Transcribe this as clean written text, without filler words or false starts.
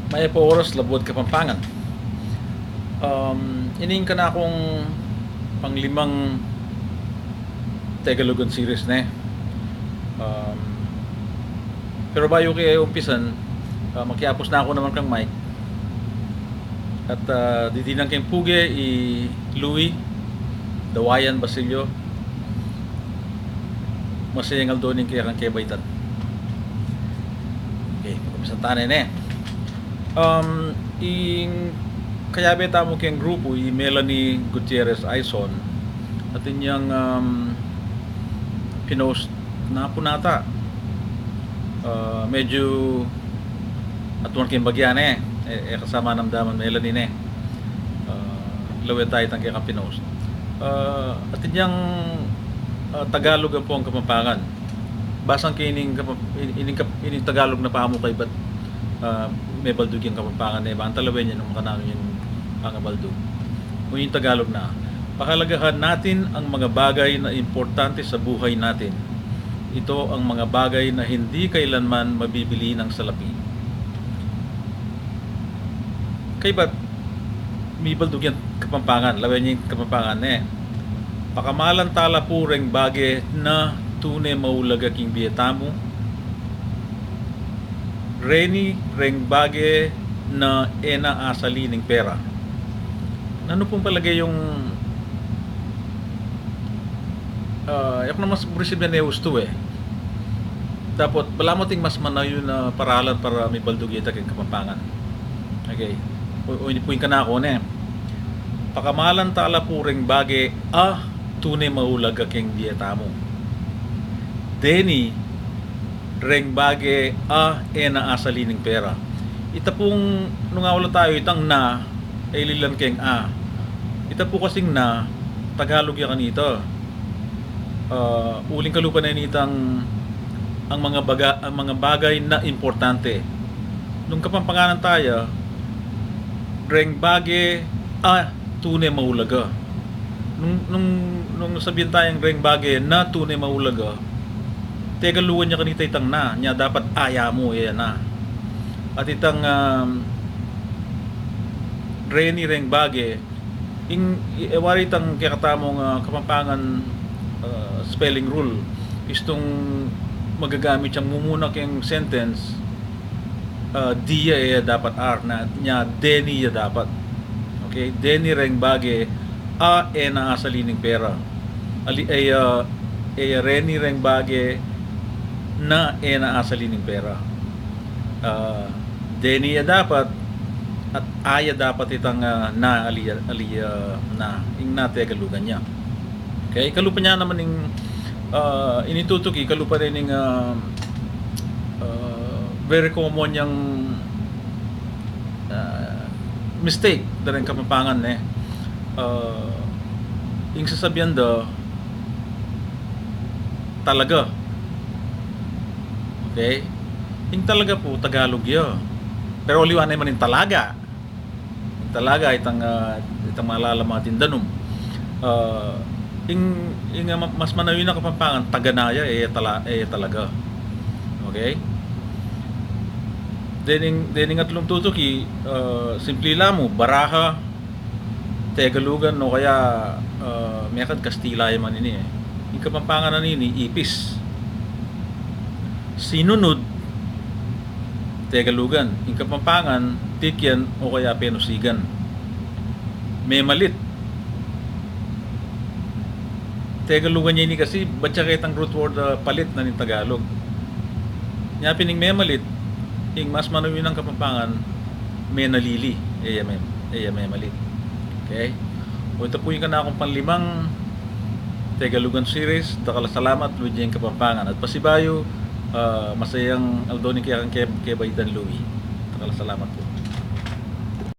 May po oras labot Kapampangan. Ining ka na akong panglimang Tagalogan series na um, pero bayo kaya umpisan, makiapos na ako naman kang Mike at ditinang kang Puge i Louis Dawayan Basilio masayang aldoning kaya kang kebaitan. Okay, pagkapisan tanin ing kaya beta mo kayang grupo i Melanie Gutierrez Aison at inyang pinost na po nata medyo atuan kayong bagyan kasama namdaman Melanie lawet tayo tang kayang pinost at inyang Tagalog ang po ang Kapampangan basang kining ining Tagalog na pamo kay bat may baldug yung Kapampangan ba ang talawin niya nung kanano yung pangabaldug o yung Tagalog na pahalagahan natin ang mga bagay na importante sa buhay natin. Ito ang mga bagay na hindi kailanman mabibili ng salapi. Kay ba't may baldug yung Kapampangan lawin niya yung Kapampangan pakamalan tala pureng bagay na tunay maulaga king biyetamo reni reng bagay na ena asali ng pera. Ano pong palagay yung yak na mas burisib na neusto dapat bala mo ting mas manayo na paralan para may baldog yata kay Kapampangan. Okay, o inipuin ka na ako pakamalan tala pureng bagay tunay maulaga king biyetamo deni reng bagay ena asali ng pera. Ita pong nung awala tayo itang na ay lilan keng ita po kasing na Tagalog ya kanito uling kalupa na initang ang mga bagay na importante nung Kapampanganan tayo reng bagay tunay maulaga nung sabihin tayong reng bagay na tunay maulaga tegaluan niya kanita itang na niya dapat aya mo na at itang reni reng bagay wari itang kakatamong Kapampangan spelling rule is itong magagamit siyang mumunak yung sentence diya dapat R na niya deni ya dapat. Okay, deni reng bagay na asali ng pera reni reng bagay na na asali ng pera deni ya dapat at aya dapat itang na aliya na ing nategalugan niya. Okay, kalupa niya naman ing initutuki kalupa rin ing very common yung mistake na rin Kapampangan yung sasabihan talaga. Okay, yung talaga po Tagalog yun pero liwanay man yung talaga itang malalamatin danum ing mas manawi na Kapampangan taganaya talaga. Okay, dening at lumtutuki simple lamo baraha Tagalugan no kaya mekad Kastila man ini yung Kapampangan na nini ipis sinunod Tagalugan yung Kapampangan tikyan o kaya penusigan may malit Tagalugan niya ini kasi batya kitang root word palit na ng Tagalog niya pining may malit yung mas manuwi ng Kapampangan may nalili may malit. Okay, o ito po yung ka na akong panlimang Tagalogan series. Takala salamat Luigi yung Kapampangan at pasibayo masayang aldoni kaya kang kebaitan Louis. Takala salamat po.